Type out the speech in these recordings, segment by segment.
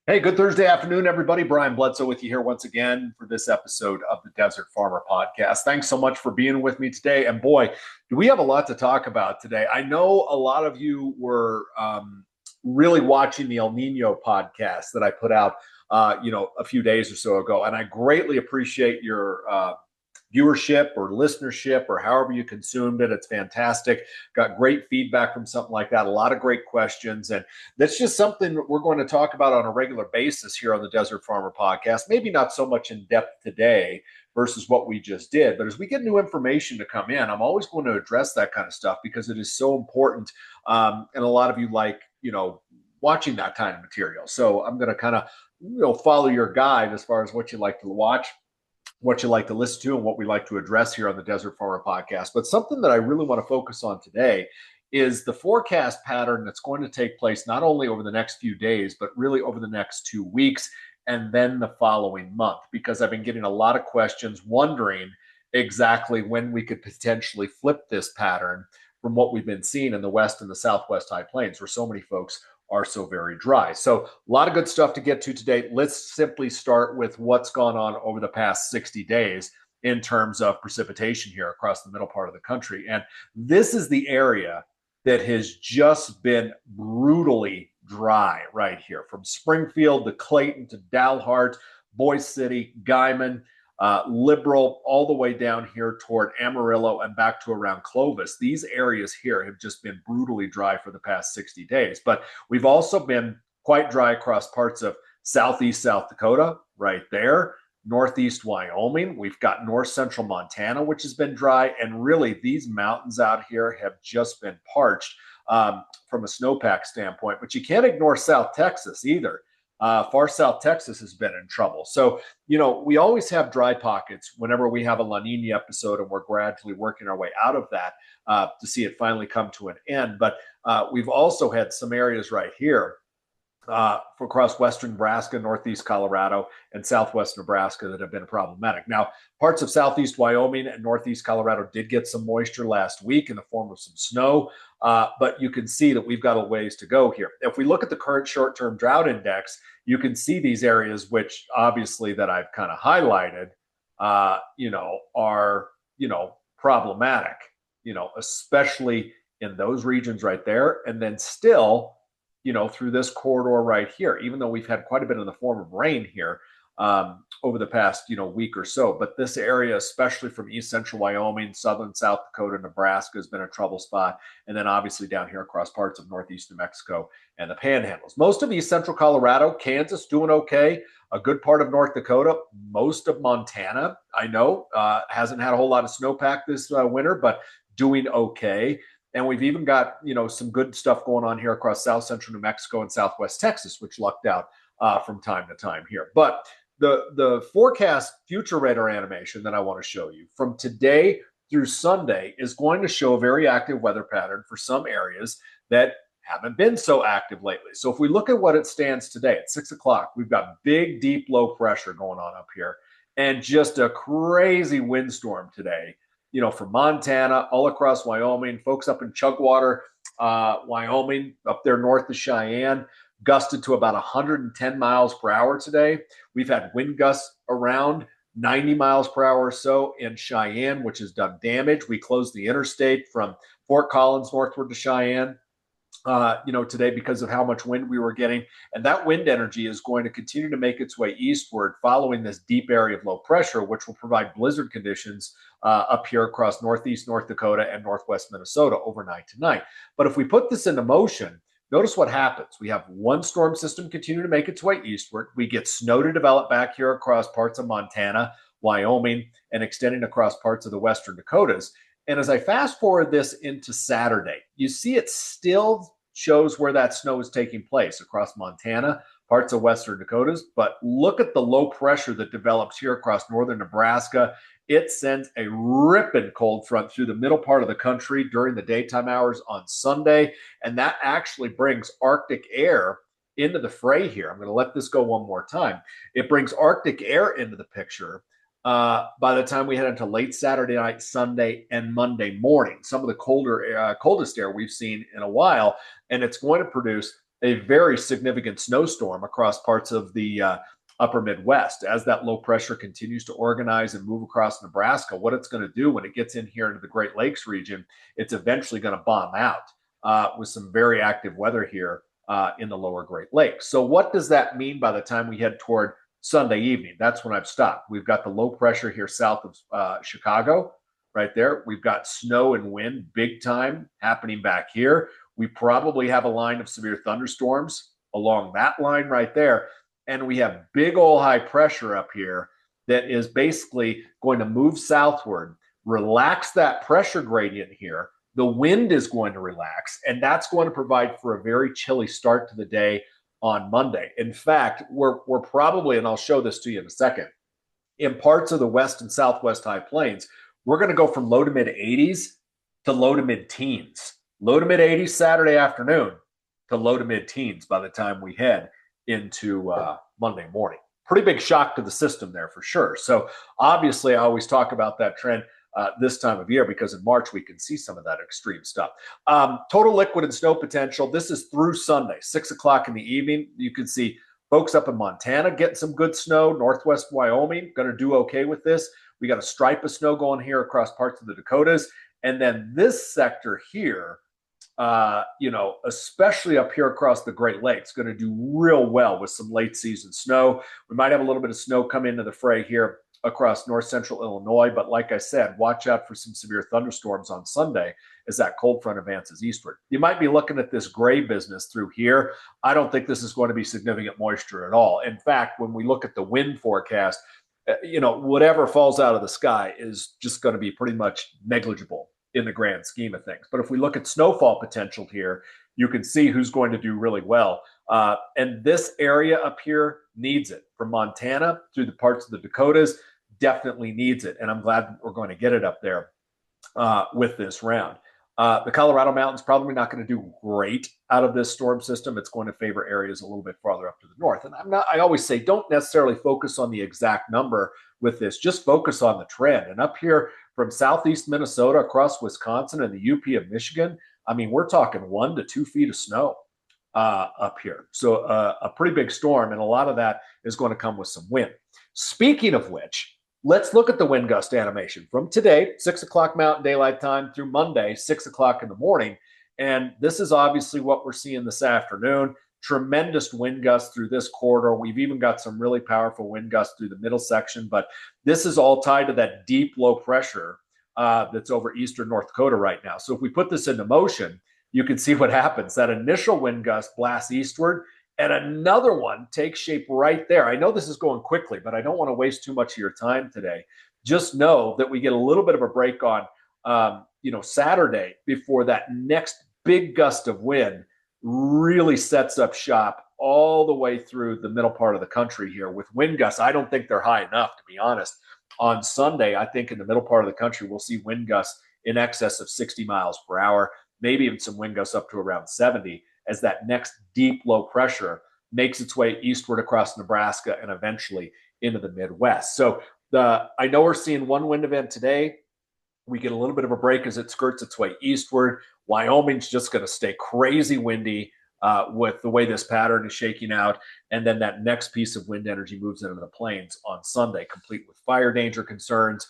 Hey, good Thursday afternoon, everybody. Brian Bledsoe with you here once again for this episode of the Desert Farmer Podcast. Thanks so much for being with me today. And boy, do we have a lot to talk about today. I know a lot of you were really watching the El Nino podcast that I put out, a few days or so ago, and I greatly appreciate your viewership or listenership or however you consumed it. It's fantastic. Got great feedback from something like that. A lot of great questions. And that's just something we're going to talk about on a regular basis here on the Desert Farmer Podcast. Maybe not so much in depth today versus what we just did. But as we get new information to come in, I'm always going to address that kind of stuff because it is so important. And a lot of you like, watching that kind of material. So I'm going to kind of, follow your guide as far as what you like to watch, what you like to listen to, and what we like to address here on the Desert Farmer Podcast. But something that I really want to focus on today is the forecast pattern that's going to take place not only over the next few days, but really over the next 2 weeks and then the following month, because I've been getting a lot of questions wondering exactly when we could potentially flip this pattern from what we've been seeing in the West and the Southwest High Plains, where so many folks are so very dry. So a lot of good stuff to get to today. Let's simply start with what's gone on over the past 60 days in terms of precipitation here across the middle part of the country. And this is the area that has just been brutally dry right here, from Springfield to Clayton to Dalhart, Boise City, Guyman, Liberal, all the way down here toward Amarillo and back to around Clovis. These areas here have just been brutally dry for the past 60 days. But we've also been quite dry across parts of southeast South Dakota, right there, northeast Wyoming. We've got north central Montana, which has been dry. And really, these mountains out here have just been parched from a snowpack standpoint. But you can't ignore South Texas either. Far South Texas has been in trouble. So, we always have dry pockets whenever we have a La Nina episode, and we're gradually working our way out of that to see it finally come to an end. But we've also had some areas right here across western Nebraska, northeast Colorado, and southwest Nebraska that have been problematic. Now, parts of southeast Wyoming and northeast Colorado did get some moisture last week in the form of some snow, but you can see that we've got a ways to go here. If we look at the current short-term drought index, you can see these areas, which obviously that I've kind of highlighted, are, problematic, especially in those regions right there. And then still, through this corridor right here, even though we've had quite a bit in the form of rain here over the past, week or so. But this area, especially from east central Wyoming, southern South Dakota, Nebraska, has been a trouble spot. And then obviously down here across parts of northeast New Mexico and the panhandles. Most of east central Colorado, Kansas doing okay. A good part of North Dakota, most of Montana, I know, hasn't had a whole lot of snowpack this winter, but doing okay. And we've even got, some good stuff going on here across south central New Mexico and southwest Texas, which lucked out from time to time here. But the forecast future radar animation that I want to show you from today through Sunday is going to show a very active weather pattern for some areas that haven't been so active lately. So if we look at what it stands today at 6 o'clock, we've got big, deep, low pressure going on up here and just a crazy windstorm today, from Montana all across Wyoming, folks up in Chugwater, Wyoming, up there north of Cheyenne, gusted to about 110 miles per hour today. We've had wind gusts around 90 miles per hour or so in Cheyenne, which has done damage. We closed the interstate from Fort Collins northward to Cheyenne, today because of how much wind we were getting. And that wind energy is going to continue to make its way eastward following this deep area of low pressure, which will provide blizzard conditions up here across northeast North Dakota and northwest Minnesota overnight tonight. But if we put this into motion, notice what happens. We have one storm system continue to make its way eastward. We get snow to develop back here across parts of Montana, Wyoming, and extending across parts of the western Dakotas. And as I fast forward this into Saturday, you see it still shows where that snow is taking place across Montana, parts of western Dakotas. But look at the low pressure that develops here across northern Nebraska. It sends a ripping cold front through the middle part of the country during the daytime hours on Sunday. And that actually brings Arctic air into the fray here. I'm going to let this go one more time. It brings Arctic air into the picture by the time we head into late Saturday night, Sunday, and Monday morning. Some of the coldest air we've seen in a while, and it's going to produce a very significant snowstorm across parts of the upper Midwest. As that low pressure continues to organize and move across Nebraska, what it's going to do when it gets in here into the Great Lakes region, it's eventually going to bomb out with some very active weather here in the lower Great Lakes. So what does that mean by the time we head toward Sunday evening? That's when I've stopped. We've got the low pressure here south of Chicago right there. We've got snow and wind big time happening back here. We probably have a line of severe thunderstorms along that line right there. And we have big old high pressure up here that is basically going to move southward, relax that pressure gradient here. The wind is going to relax, and that's going to provide for a very chilly start to the day on Monday. In fact, we're probably, and I'll show this to you in a second, in parts of the west and southwest high plains, we're going to go from low to mid 80s to low to mid teens. Low to mid 80s Saturday afternoon to low to mid teens by the time we head into Monday morning. Pretty big shock to the system there for sure. So obviously I always talk about that trend this time of year because in March we can see some of that extreme stuff. Total liquid and snow potential. This is through Sunday, 6 o'clock in the evening. You can see folks up in Montana getting some good snow. Northwest Wyoming going to do okay with this. We got a stripe of snow going here across parts of the Dakotas. And then this sector here, especially up here across the Great Lakes, going to do real well with some late season snow. We might have a little bit of snow come into the fray here across north central Illinois, but like I said, watch out for some severe thunderstorms on Sunday as that cold front advances eastward. You might be looking at this gray business through here. I don't think this is going to be significant moisture at all. In fact, when we look at the wind forecast, whatever falls out of the sky is just going to be pretty much negligible in the grand scheme of things. But if we look at snowfall potential here, you can see who's going to do really well. And this area up here needs it. From Montana through the parts of the Dakotas, definitely needs it. And I'm glad we're going to get it up there with this round. The Colorado Mountains probably not going to do great out of this storm system. It's going to favor areas a little bit farther up to the north. And I always say, don't necessarily focus on the exact number with this, just focus on the trend. And up here from southeast Minnesota across Wisconsin and the UP of Michigan, I mean, we're talking 1 to 2 feet of snow up here. So a pretty big storm, and a lot of that is going to come with some wind. Speaking of which, let's look at the wind gust animation from today, 6 o'clock Mountain Daylight Time, through Monday, 6 o'clock in the morning. And this is obviously what we're seeing this afternoon. Tremendous wind gusts through this corridor. We've even got some really powerful wind gusts through the middle section, but this is all tied to that deep low pressure that's over eastern North Dakota right now. So if we put this into motion, you can see what happens. That initial wind gust blasts eastward, and another one takes shape right there. I know this is going quickly, but I don't want to waste too much of your time today. Just know that we get a little bit of a break on Saturday before that next big gust of wind really sets up shop all the way through the middle part of the country here with wind gusts. I don't think they're high enough, to be honest. On Sunday, I think in the middle part of the country, we'll see wind gusts in excess of 60 miles per hour, maybe even some wind gusts up to around 70 as that next deep low pressure makes its way eastward across Nebraska and eventually into the Midwest. So I know we're seeing one wind event today. We get a little bit of a break as it skirts its way eastward. Wyoming's just going to stay crazy windy with the way this pattern is shaking out. And then that next piece of wind energy moves into the plains on Sunday, complete with fire danger concerns,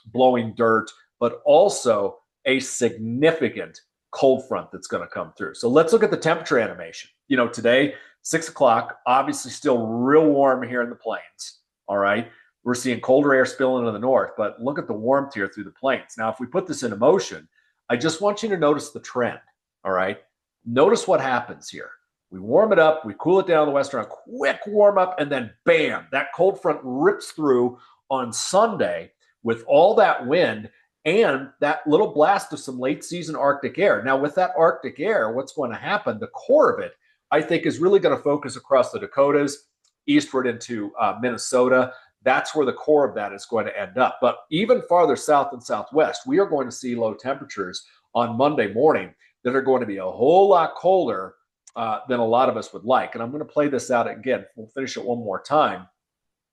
blowing dirt, but also a significant cold front that's going to come through. So let's look at the temperature animation. Today, 6 o'clock, obviously still real warm here in the plains. All right. We're seeing colder air spill into the north, but look at the warmth here through the plains. Now, if we put this into motion, I just want you to notice the trend. All right. Notice what happens here. We warm it up, we cool it down the western, quick warm up, and then bam, that cold front rips through on Sunday with all that wind and that little blast of some late season Arctic air. Now, with that Arctic air, what's going to happen, the core of it, I think, is really going to focus across the Dakotas, eastward into Minnesota. That's where the core of that is going to end up. But even farther south and southwest, we are going to see low temperatures on Monday morning that are going to be a whole lot colder than a lot of us would like. And I'm going to play this out again. We'll finish it one more time.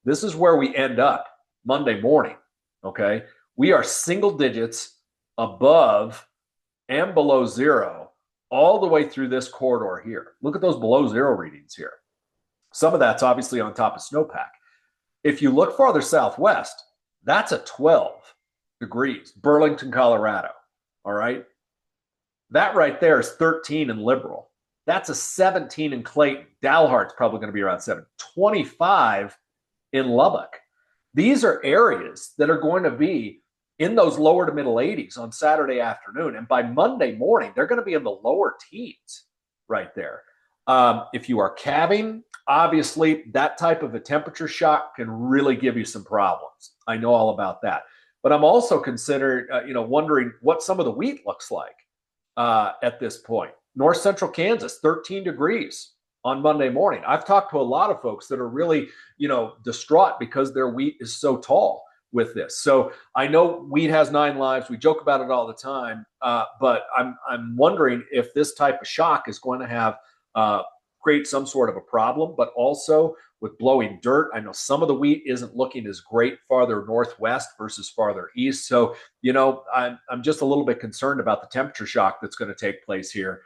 This is where we end up Monday morning, okay? We are single digits above and below zero all the way through this corridor here. Look at those below zero readings here. Some of that's obviously on top of snowpack. If you look farther southwest, that's a 12 degrees, Burlington, Colorado. All right. That right there is 13 in Liberal. That's a 17 in Clayton. Dalhart's probably going to be around 7. 25 in Lubbock. These are areas that are going to be in those lower to middle 80s on Saturday afternoon. And by Monday morning, they're going to be in the lower teens right there. If you are cabbing, obviously that type of a temperature shock can really give you some problems. I know all about that. But I'm also wondering what some of the wheat looks like at this point. North Central Kansas, 13 degrees on Monday morning. I've talked to a lot of folks that are really, distraught because their wheat is so tall with this. So I know wheat has 9 lives. We joke about it all the time, but I'm wondering if this type of shock is going to have create some sort of a problem, but also with blowing dirt. I know some of the wheat isn't looking as great farther northwest versus farther east. So, I'm just a little bit concerned about the temperature shock that's going to take place here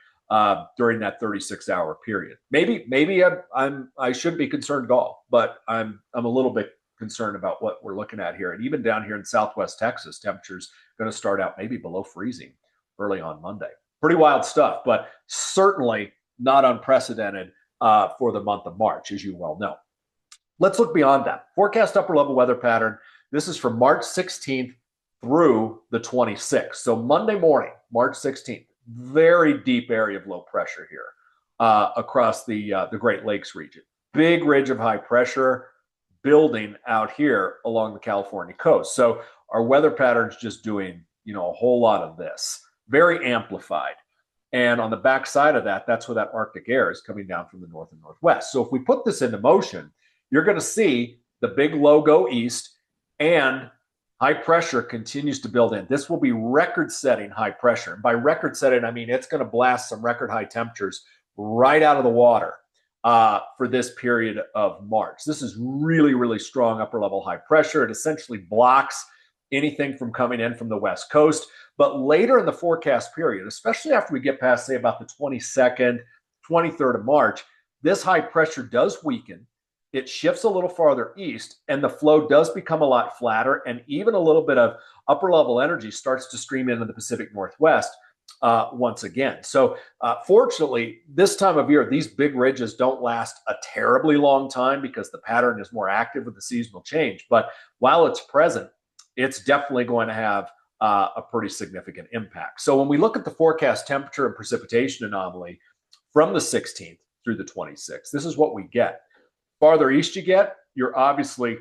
during that 36-hour period. Maybe I shouldn't be concerned at all, but I'm a little bit concerned about what we're looking at here. And even down here in Southwest Texas, temperatures going to start out maybe below freezing early on Monday. Pretty wild stuff, but certainly not unprecedented for the month of March, as you well know. Let's look beyond that. Forecast upper level weather pattern. This is from March 16th through the 26th. So Monday morning, March 16th, very deep area of low pressure here across the Great Lakes region. Big ridge of high pressure building out here along the California coast. So our weather pattern's just doing, a whole lot of this. Very amplified. And on the backside of that, that's where that Arctic air is coming down from the north and northwest. So if we put this into motion, you're going to see the big low go east and high pressure continues to build in. This will be record-setting high pressure. And by record-setting, I mean it's going to blast some record high temperatures right out of the water for this period of March. This is really, really strong upper-level high pressure. It essentially blocks anything from coming in from the West Coast. But later in the forecast period, especially after we get past, say, about the 22nd, 23rd of March, this high pressure does weaken. It shifts a little farther east, and the flow does become a lot flatter, and even a little bit of upper-level energy starts to stream into the Pacific Northwest once again. So fortunately, this time of year, these big ridges don't last a terribly long time because the pattern is more active with the seasonal change. But while it's present, it's definitely going to have a pretty significant impact. So when we look at the forecast temperature and precipitation anomaly from the 16th through the 26th, this is what we get. Farther east you get, you're obviously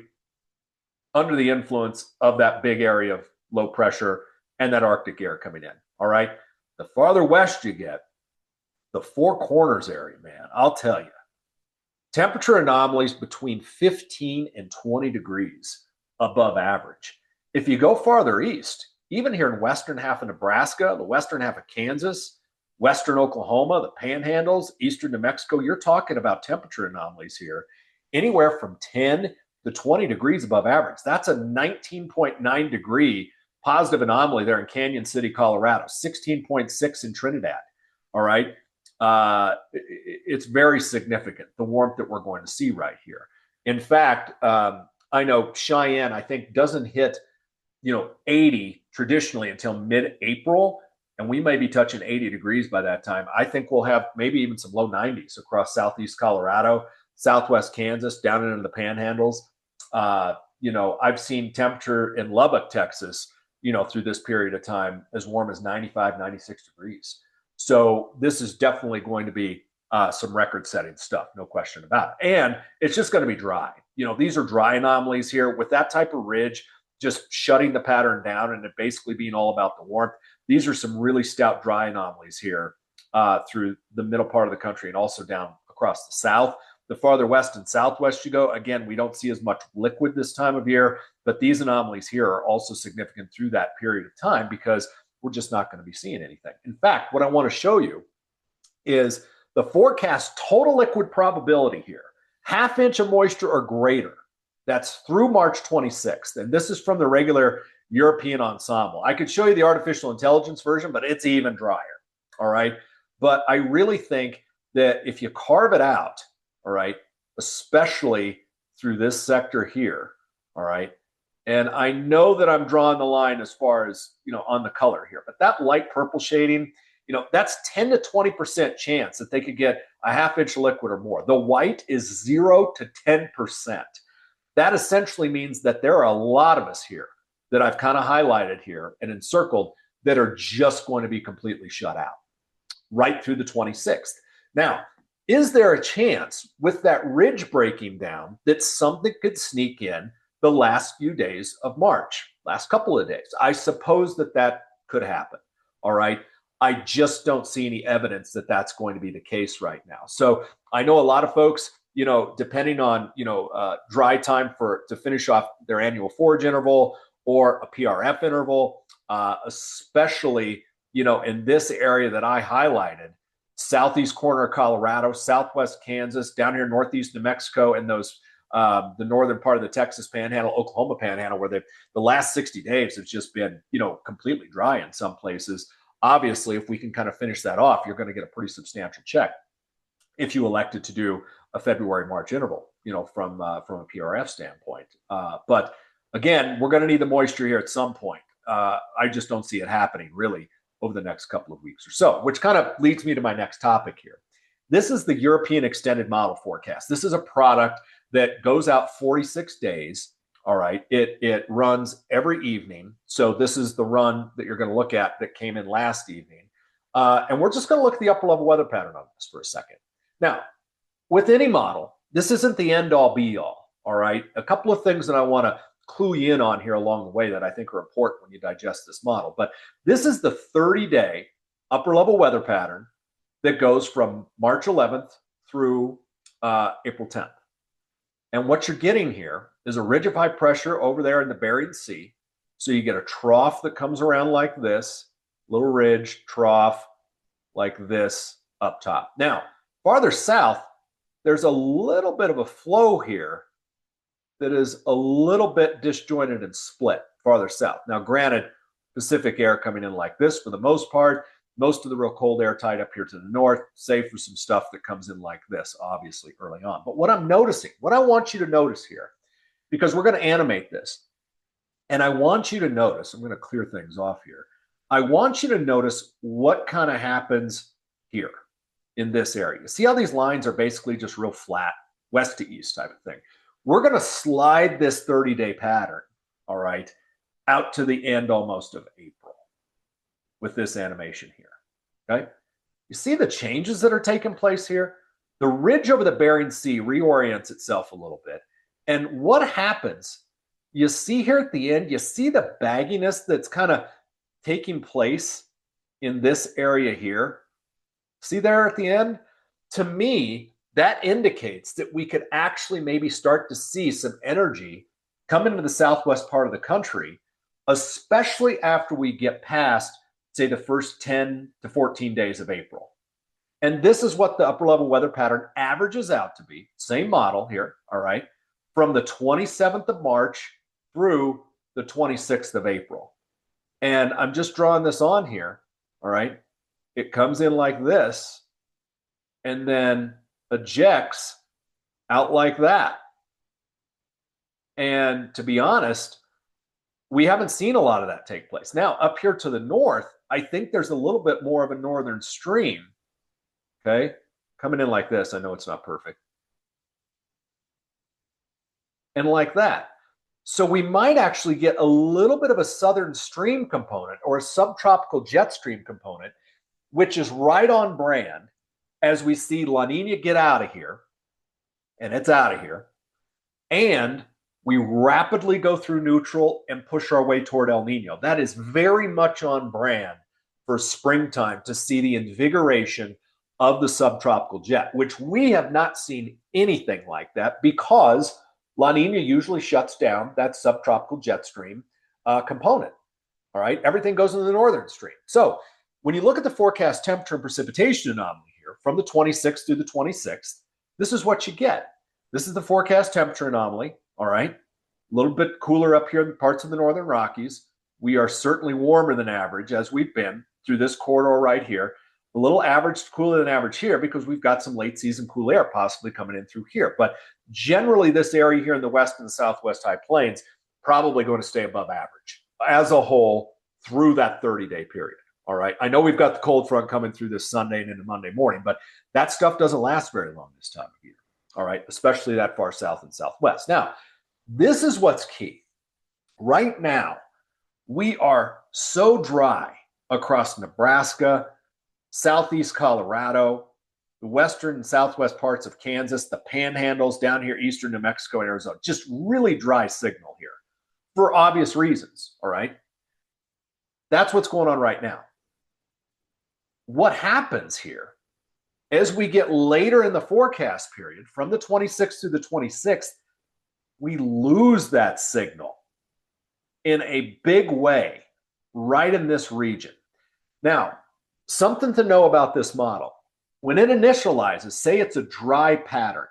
under the influence of that big area of low pressure and that Arctic air coming in. All right. The farther west you get, the Four Corners area, man, I'll tell you, temperature anomalies between 15 and 20 degrees above average. If you go farther east, even here in western half of Nebraska, the western half of Kansas, western Oklahoma, the panhandles, eastern New Mexico, you're talking about temperature anomalies here anywhere from 10 to 20 degrees above average. That's a 19.9 degree positive anomaly there in Canyon City, Colorado, 16.6 in Trinidad. All right. It's very significant, the warmth that we're going to see right here. In fact, I know Cheyenne, I think, doesn't hit 80 traditionally until mid-April, and we may be touching 80 degrees by that time. I think we'll have maybe even some low 90s across southeast Colorado, southwest Kansas, down into the panhandles. I've seen temperature in Lubbock, Texas, through this period of time as warm as 95, 96 degrees. So this is definitely going to be some record-setting stuff, no question about it. And it's just going to be dry. These are dry anomalies here with that type of ridge just shutting the pattern down and it basically being all about the warmth. These are some really stout dry anomalies here through the middle part of the country and also down across the south. The farther west and southwest you go, again, we don't see as much liquid this time of year, but these anomalies here are also significant through that period of time because we're just not going to be seeing anything. In fact, what I want to show you is the forecast total liquid probability here, half inch of moisture or greater. That's through March 26th. And this is from the regular European ensemble. I could show you the artificial intelligence version, but it's even drier. All right. But I really think that if you carve it out, all right, especially through this sector here, all right, and I know that I'm drawing the line as far as, on the color here, but that light purple shading, that's 10 to 20% chance that they could get a half-inch liquid or more. The white is 0 to 10%. That essentially means that there are a lot of us here that I've kind of highlighted here and encircled that are just going to be completely shut out right through the 26th. Now, is there a chance with that ridge breaking down that something could sneak in the last few days of March, last couple of days? I suppose that could happen. All right. I just don't see any evidence that that's going to be the case right now. So I know a lot of folks, depending on, dry time to finish off their annual forage interval or a PRF interval, especially, in this area that I highlighted, southeast corner of Colorado, southwest Kansas, down here northeast New Mexico, and those the northern part of the Texas Panhandle, Oklahoma Panhandle, where the last 60 days have just been, completely dry in some places. Obviously, if we can kind of finish that off, you're going to get a pretty substantial check if you elected to do a February-March interval, from a PRF standpoint. But again, we're going to need the moisture here at some point. I just don't see it happening really over the next couple of weeks or so, which kind of leads me to my next topic here. This is the European Extended Model Forecast. This is a product that goes out 46 days. All right. It runs every evening. So this is the run that you're going to look at that came in last evening. And we're just going to look at the upper level weather pattern on this for a second. Now, with any model, this isn't the end all be all. All right. A couple of things that I want to clue you in on here along the way that I think are important when you digest this model. But this is the 30-day upper level weather pattern that goes from March 11th through April 10th. And what you're getting here is a ridge of high pressure over there in the Bering Sea. So you get a trough that comes around like this, little ridge, trough like this up top. Now, farther south, there's a little bit of a flow here that is a little bit disjointed and split farther south. Now, granted, Pacific air coming in like this for the most part, most of the real cold air tied up here to the north, save for some stuff that comes in like this, obviously, early on. But what I'm noticing, what I want you to notice here, because we're going to animate this, and I want you to notice, I'm going to clear things off here. I want you to notice what kind of happens here in this area. See how these lines are basically just real flat, west to east type of thing. We're going to slide this 30-day pattern, all right, out to the end almost of April with this animation here, okay? You see the changes that are taking place here? The ridge over the Bering Sea reorients itself a little bit. And what happens, you see here at the end, you see the bagginess that's kind of taking place in this area here. See there at the end? To me, that indicates that we could actually maybe start to see some energy come into the southwest part of the country, especially after we get past, say, the first 10 to 14 days of April. And this is what the upper level weather pattern averages out to be. Same model here, all right, from the 27th of March through the 26th of April. And I'm just drawing this on here, all right? It comes in like this and then ejects out like that. And to be honest, we haven't seen a lot of that take place. Now, up here to the north, I think there's a little bit more of a northern stream, okay? Coming in like this. I know it's not perfect. And like that. So we might actually get a little bit of a southern stream component or a subtropical jet stream component, which is right on brand as we see La Nina get out of here, and it's out of here, and we rapidly go through neutral and push our way toward El Nino. That is very much on brand for springtime to see the invigoration of the subtropical jet, which we have not seen anything like that because La Nina usually shuts down that subtropical jet stream component. All right, everything goes into the northern stream. So when you look at the forecast temperature and precipitation anomaly here from the 26th through the 26th, this is what you get. This is the forecast temperature anomaly. All right, a little bit cooler up here in parts of the northern Rockies. We are certainly warmer than average as we've been through this corridor right here. A little average, cooler than average here because we've got some late season cool air possibly coming in through here. But generally, this area here in the west and the southwest high plains probably going to stay above average as a whole through that 30-day period. All right. I know we've got the cold front coming through this Sunday and into Monday morning, but that stuff doesn't last very long this time of year. All right. Especially that far south and southwest. Now, this is what's key. Right now, we are so dry across Nebraska, southeast Colorado, the western and southwest parts of Kansas, the panhandles down here, eastern New Mexico and Arizona. Just really dry signal here for obvious reasons, all right? That's what's going on right now. What happens here as we get later in the forecast period, from the 26th to the 26th, we lose that signal in a big way right in this region. Now, something to know about this model. When it initializes, say it's a dry pattern,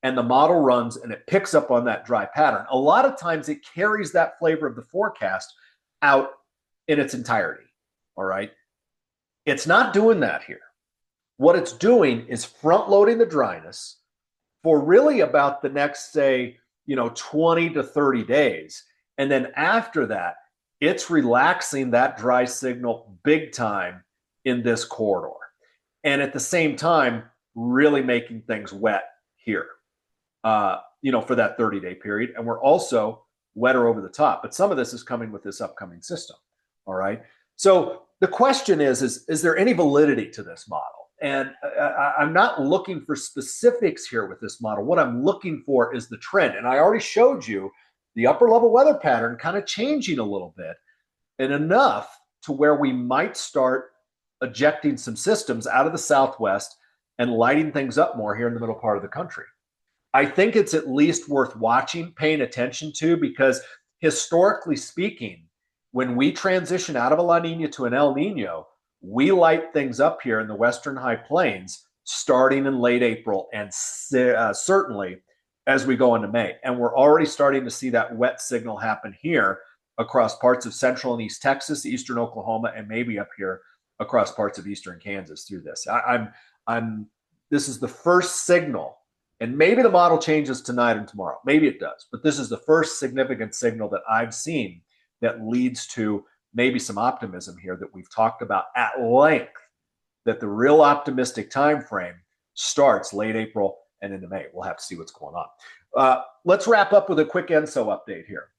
and the model runs and it picks up on that dry pattern, a lot of times it carries that flavor of the forecast out in its entirety, all right? It's not doing that here. What it's doing is front-loading the dryness for really about the next, say, 20 to 30 days. And then after that, it's relaxing that dry signal big time in this corridor. And at the same time, really making things wet here, for that 30-day period. And we're also wetter over the top. But some of this is coming with this upcoming system, all right? So the question is there any validity to this model? And I'm not looking for specifics here with this model. What I'm looking for is the trend. And I already showed you the upper level weather pattern kind of changing a little bit, and enough to where we might start ejecting some systems out of the southwest and lighting things up more here in the middle part of the country. I think it's at least worth watching, paying attention to, because historically speaking, when we transition out of a La Nina to an El Nino, we light things up here in the western high plains starting in late April and certainly as we go into May. And we're already starting to see that wet signal happen here across parts of central and east Texas, eastern Oklahoma, and maybe up here across parts of eastern Kansas through this. This is the first signal, and maybe the model changes tonight and tomorrow. Maybe it does, but this is the first significant signal that I've seen that leads to maybe some optimism here that we've talked about at length, that the real optimistic time frame starts late April and into May. We'll have to see what's going on. Let's wrap up with a quick ENSO update here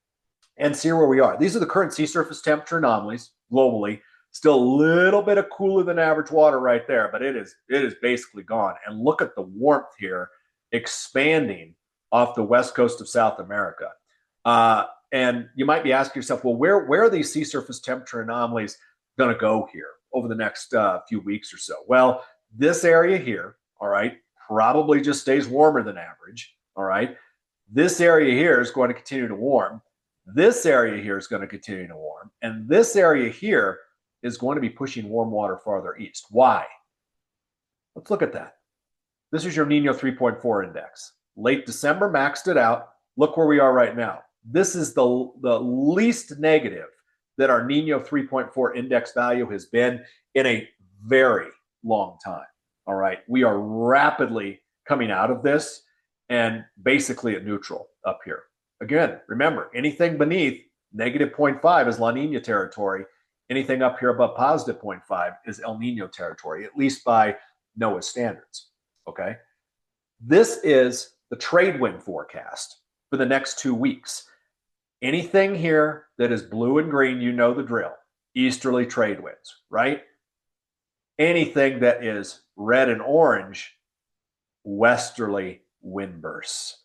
and see where we are. These are the current sea surface temperature anomalies globally. Still a little bit of cooler than average water right there, but it is basically gone. And look at the warmth here expanding off the west coast of South America. And you might be asking yourself, well, where are these sea surface temperature anomalies going to go here over the next few weeks or so? Well, this area here, all right, probably just stays warmer than average, all right? This area here is going to continue to warm. This area here is going to continue to warm. And this area here is going to be pushing warm water farther east. Why? Let's look at that. This is your Nino 3.4 index. Late December, maxed it out. Look where we are right now. This is the least negative that our Nino 3.4 index value has been in a very long time. All right. We are rapidly coming out of this and basically at neutral up here. Again, remember, anything beneath negative 0.5 is La Nina territory. Anything up here above positive 0.5 is El Nino territory, at least by NOAA standards. Okay. This is the trade wind forecast for the next 2 weeks. Anything here that is blue and green, you know the drill. Easterly trade winds, right? Anything that is red and orange, westerly wind bursts.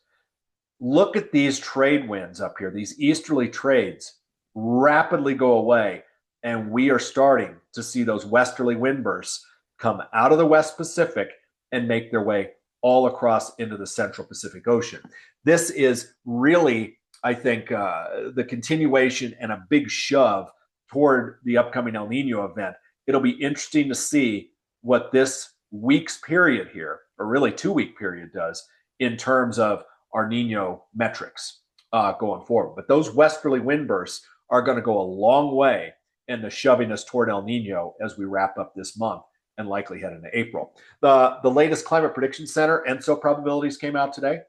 Look at these trade winds up here. These easterly trades rapidly go away, and we are starting to see those westerly wind bursts come out of the West Pacific and make their way all across into the Central Pacific Ocean. This is really, I think, the continuation and a big shove toward the upcoming El Nino event. It'll be interesting to see what this week's period here, or really 2-week period, does in terms of our Nino metrics going forward. But those westerly wind bursts are going to go a long way in the shoving us toward El Nino as we wrap up this month and likely head into April. The latest Climate Prediction Center ENSO probabilities came out today.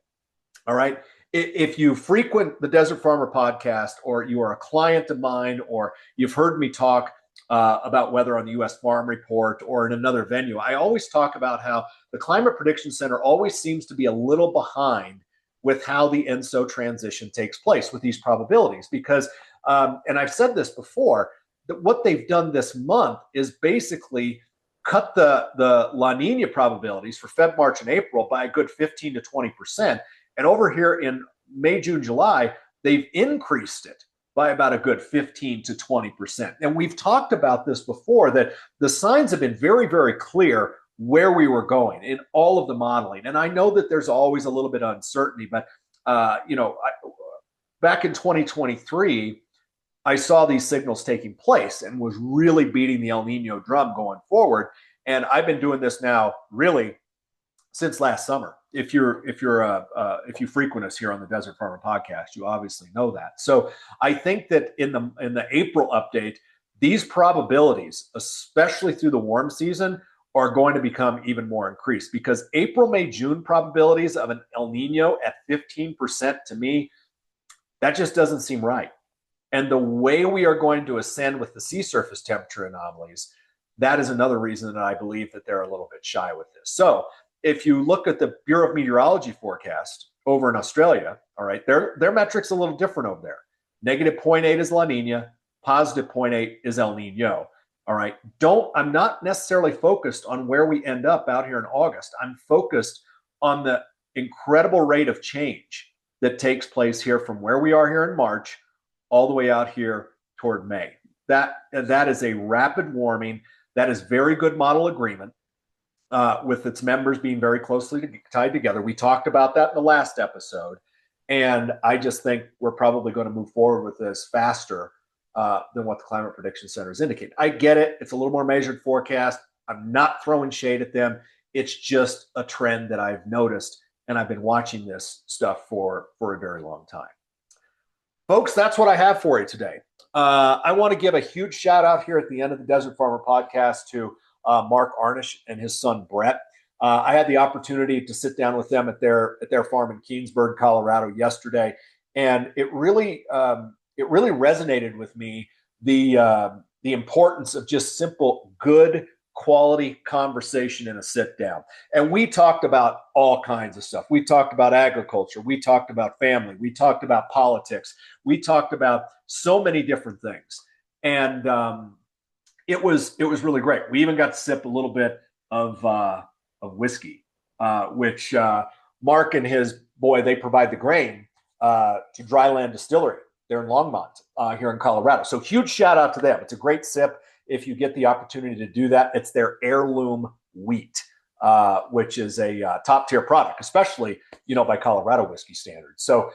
All right. If you frequent the Desert Farmer podcast, or you are a client of mine, or you've heard me talk about weather on the U.S. Farm Report or in another venue, I always talk about how the Climate Prediction Center always seems to be a little behind with how the ENSO transition takes place with these probabilities. Because, and I've said this before, that what they've done this month is basically cut the La Nina probabilities for Feb, March, and April by a good 15 to 20%. And over here in May, June, July, they've increased it by about a good 15 to 20%. And we've talked about this before, that the signs have been very, very clear where we were going in all of the modeling. And I know that there's always a little bit of uncertainty, but back in 2023, I saw these signals taking place and was really beating the El Nino drum going forward. And I've been doing this now really since last summer. If you frequent us here on the Desert Farmer podcast, you obviously know that. So I think that in the April update, these probabilities, especially through the warm season, are going to become even more increased, because April, May, June probabilities of an El Nino at 15%, to me, that just doesn't seem right. And the way we are going to ascend with the sea surface temperature anomalies, that is another reason that I believe that they're a little bit shy with this. So if you look at the Bureau of Meteorology forecast over in Australia, all right, their metric's a little different over there. Negative 0.8 is La Nina, positive 0.8 is El Nino. All right, I'm not necessarily focused on where we end up out here in August. I'm focused on the incredible rate of change that takes place here from where we are here in March all the way out here toward May. That is a rapid warming. That is very good model agreement. With its members being very closely tied together. We talked about that in the last episode. And I just think we're probably going to move forward with this faster than what the Climate Prediction Center is indicating. I get it. It's a little more measured forecast. I'm not throwing shade at them. It's just a trend that I've noticed, and I've been watching this stuff for a very long time. Folks, that's what I have for you today. I want to give a huge shout out here at the end of the Desert Farmer podcast to Mark Arnish and his son Brett. I had the opportunity to sit down with them at their farm in Keensburg, Colorado yesterday, and it really resonated with me, the importance of just simple, good quality conversation in a sit down. And we talked about all kinds of stuff. We talked about agriculture. We talked about family. We talked about politics. We talked about so many different things. And it was really great. We even got to sip a little bit of whiskey, which Mark and his boy, they provide the grain to Dryland Distillery. They're in Longmont here in Colorado. So huge shout out to them. It's a great sip if you get the opportunity to do that. It's their heirloom wheat, which is a top tier product, especially, by Colorado whiskey standards. So,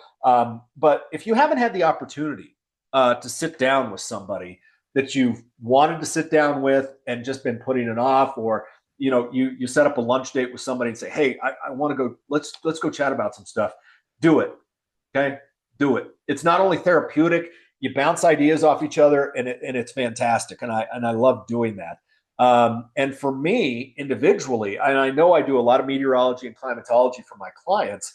but if you haven't had the opportunity to sit down with somebody that you've wanted to sit down with and just been putting it off, or you set up a lunch date with somebody and say, hey, I want to go, let's go chat about some stuff. Do it. Okay. Do it. It's not only therapeutic, you bounce ideas off each other, and it's fantastic. And I love doing that. And for me individually, and I know I do a lot of meteorology and climatology for my clients,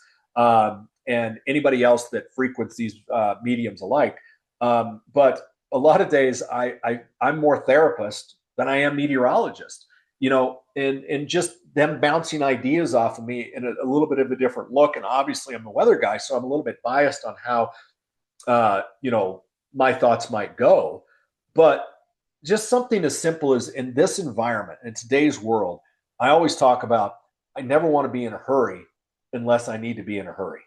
and anybody else that frequents these mediums alike. But a lot of days I'm more therapist than I am meteorologist, and just them bouncing ideas off of me in a little bit of a different look. And obviously I'm a weather guy, so I'm a little bit biased on how, my thoughts might go. But just something as simple as, in this environment, in today's world, I always talk about, I never want to be in a hurry unless I need to be in a hurry.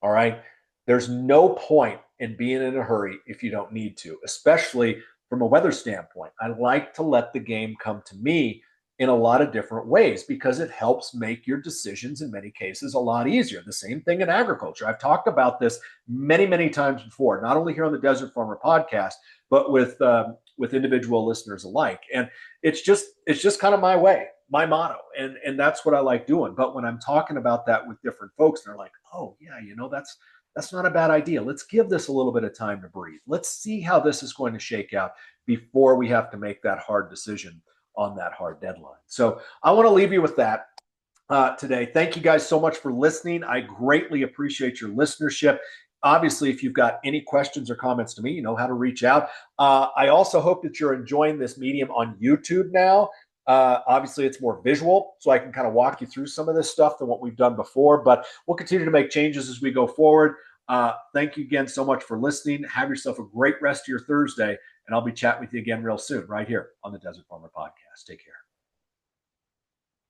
All right. There's no point in being in a hurry if you don't need to, especially from a weather standpoint. I like to let the game come to me in a lot of different ways, because it helps make your decisions in many cases a lot easier. The same thing in agriculture. I've talked about this many, many times before, not only here on the Desert Farmer podcast, but with individual listeners alike. And it's just kind of my way, my motto. And that's what I like doing. But when I'm talking about that with different folks, they're like, oh yeah, that's not a bad idea. Let's give this a little bit of time to breathe. Let's see how this is going to shake out before we have to make that hard decision on that hard deadline. So I want to leave you with that today. Thank you guys so much for listening. I greatly appreciate your listenership. Obviously, if you've got any questions or comments to me, you know how to reach out. I also hope that you're enjoying this medium on YouTube now. Obviously, it's more visual, so I can kind of walk you through some of this stuff than what we've done before, but we'll continue to make changes as we go forward. Thank you again so much for listening. Have yourself a great rest of your Thursday, and I'll be chatting with you again real soon right here on the Desert Farmer Podcast. Take care.